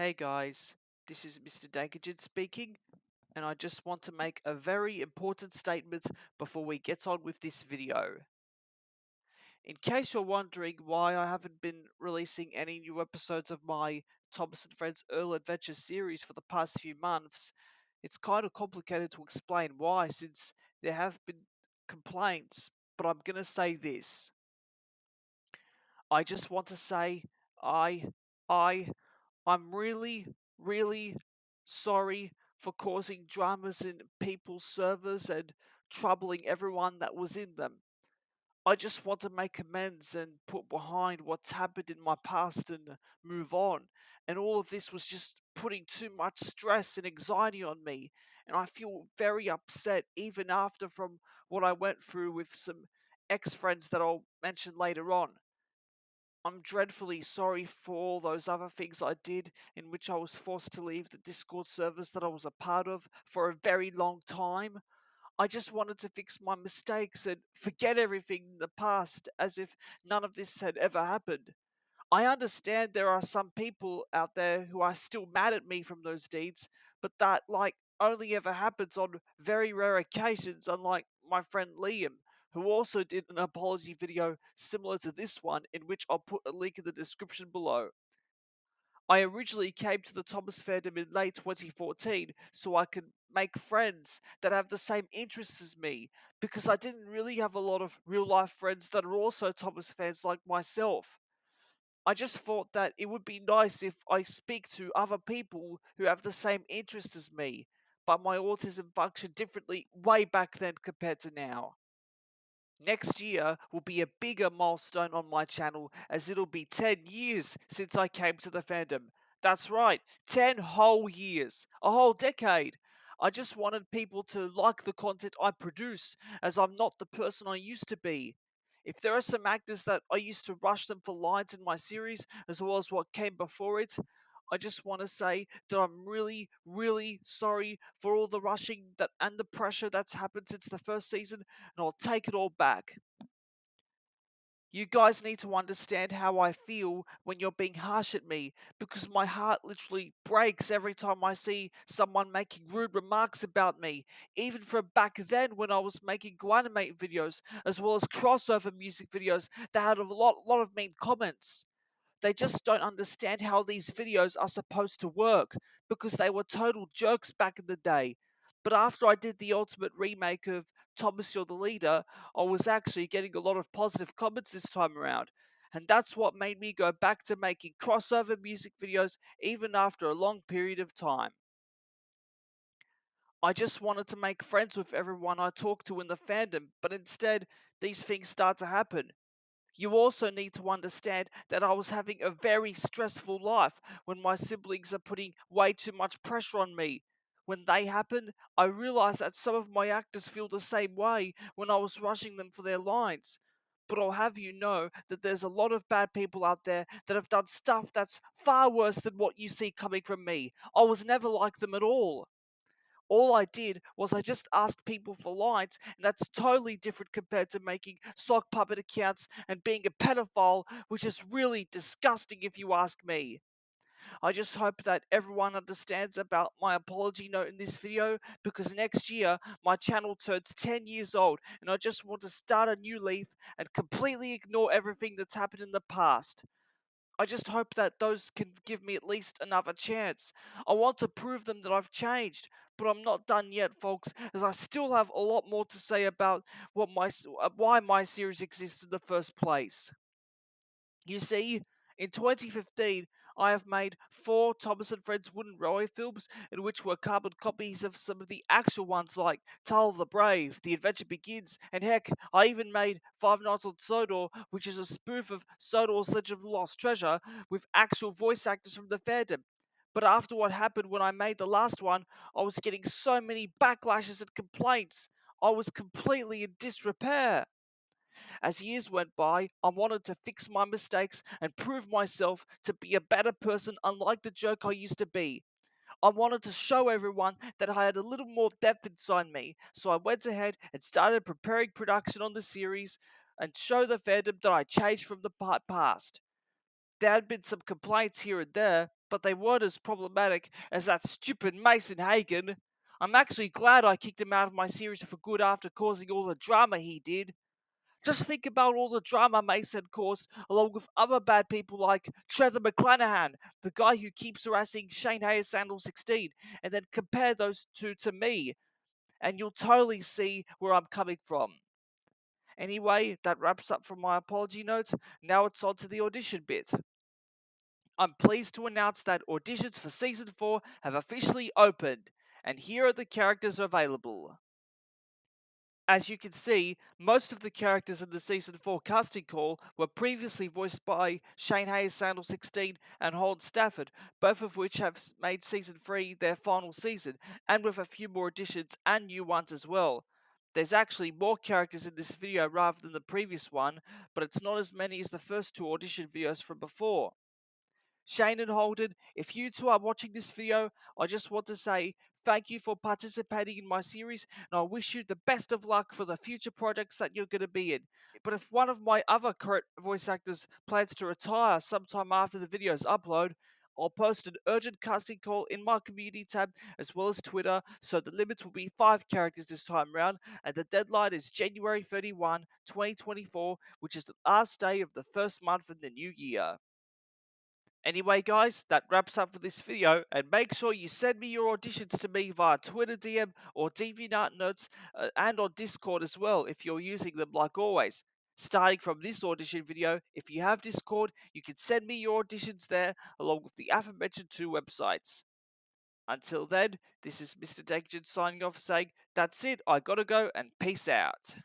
Hey guys, this is Mr. Dankajid speaking, and I just want to make a very important statement before we get on with this video. In case you're wondering why I haven't been releasing any new episodes of my Thomas and Friends Earl Adventure series for the past few months, it's kind of complicated to explain why since there have been complaints, but I'm gonna say this. I just want to say I I I'm really sorry for causing dramas in people's servers and troubling everyone that was in them. I just want to make amends and put behind what's happened in my past and move on. And all of this was just putting too much stress and anxiety on me. And I feel very upset even after from what I went through with some ex friends that I'll mention later on. I'm dreadfully sorry for all those other things I did, in which I was forced to leave the Discord servers that I was a part of for a very long time. I just wanted to fix my mistakes and forget everything in the past as if none of this had ever happened. I understand there are some people out there who are still mad at me from those deeds, but that, only ever happens on very rare occasions, unlike my friend Liam, who also did an apology video similar to this one, in which I'll put a link in the description below. I originally came to the Thomas fandom in late 2014 so I could make friends that have the same interests as me, because I didn't really have a lot of real life friends that are also Thomas fans like myself. I just thought that it would be nice if I speak to other people who have the same interests as me, but my autism functioned differently way back then compared to now. Next year will be a bigger milestone on my channel as it'll be 10 years since I came to the fandom. That's right, 10 whole years, a whole decade. I just wanted people to like the content I produce, as I'm not the person I used to be. If there are some actors that I used to rush them for lines in my series, as well as what came before it, I just want to say that I'm really sorry for all the rushing that and the pressure that's happened since the first season, and I'll take it all back. You guys need to understand how I feel when you're being harsh at me, because my heart literally breaks every time I see someone making rude remarks about me, even from back then when I was making Guanimate videos, as well as crossover music videos that had a lot of mean comments. They just don't understand how these videos are supposed to work, because they were total jerks back in the day. But after I did the ultimate remake of Thomas You're the Leader, I was actually getting a lot of positive comments this time around. And that's what made me go back to making crossover music videos even after a long period of time. I just wanted to make friends with everyone I talked to in the fandom, but instead, these things start to happen. You also need to understand that I was having a very stressful life when my siblings are putting way too much pressure on me. When they happened, I realized that some of my actors feel the same way when I was rushing them for their lines. But I'll have you know that there's a lot of bad people out there that have done stuff that's far worse than what you see coming from me. I was never like them at all. All I did was I just asked people for lines, and that's totally different compared to making sock puppet accounts and being a pedophile, which is really disgusting if you ask me. I just hope that everyone understands about my apology note in this video, because next year my channel turns 10 years old and I just want to start a new leaf and completely ignore everything that's happened in the past. I just hope that those can give me at least another chance. I want to prove them that I've changed, but I'm not done yet, folks, as I still have a lot more to say about why my series exists in the first place. You see, in 2015, I have made 4 Thomas and Friends Wooden Railway films, in which were carbon copies of some of the actual ones like Tale of the Brave, The Adventure Begins, and heck, I even made Five Nights on Sodor, which is a spoof of Sodor's Legend of the Lost Treasure, with actual voice actors from the fandom. But after what happened when I made the last one, I was getting so many backlashes and complaints. I was completely in disrepair. As years went by, I wanted to fix my mistakes and prove myself to be a better person, unlike the jerk I used to be. I wanted to show everyone that I had a little more depth inside me, so I went ahead and started preparing production on the series and show the fandom that I changed from the past. There had been some complaints here and there, but they weren't as problematic as that stupid Mason Hagen. I'm actually glad I kicked him out of my series for good after causing all the drama he did. Just think about all the drama Mason caused, along with other bad people like Trevor McClanahan, the guy who keeps harassing Shane Hayes Sandal 16, and then compare those two to me, and you'll totally see where I'm coming from. Anyway, that wraps up from my apology notes. Now it's on to the audition bit. I'm pleased to announce that auditions for Season 4 have officially opened, and here are the characters available. As you can see, most of the characters in the Season 4 casting call were previously voiced by Shane Hayes Sandal 16 and Holden Stafford, both of which have made Season 3 their final season, and with a few more additions and new ones as well. There's actually more characters in this video rather than the previous one, but it's not as many as the first two audition videos from before. Shane and Holden, if you two are watching this video, I just want to say thank you for participating in my series, and I wish you the best of luck for the future projects that you're going to be in. But if one of my other current voice actors plans to retire sometime after the videos upload, I'll post an urgent casting call in my community tab as well as Twitter, so the limit will be 5 characters this time round, and the deadline is January 31, 2024, which is the last day of the first month in the new year. Anyway guys, that wraps up for this video, and make sure you send me your auditions to me via Twitter DM or DeviantArt Notes, and on Discord as well if you're using them like always. Starting from this audition video, if you have Discord, you can send me your auditions there along with the aforementioned 2 websites. Until then, this is Mr. Dankjin signing off saying, that's it, I gotta go and peace out.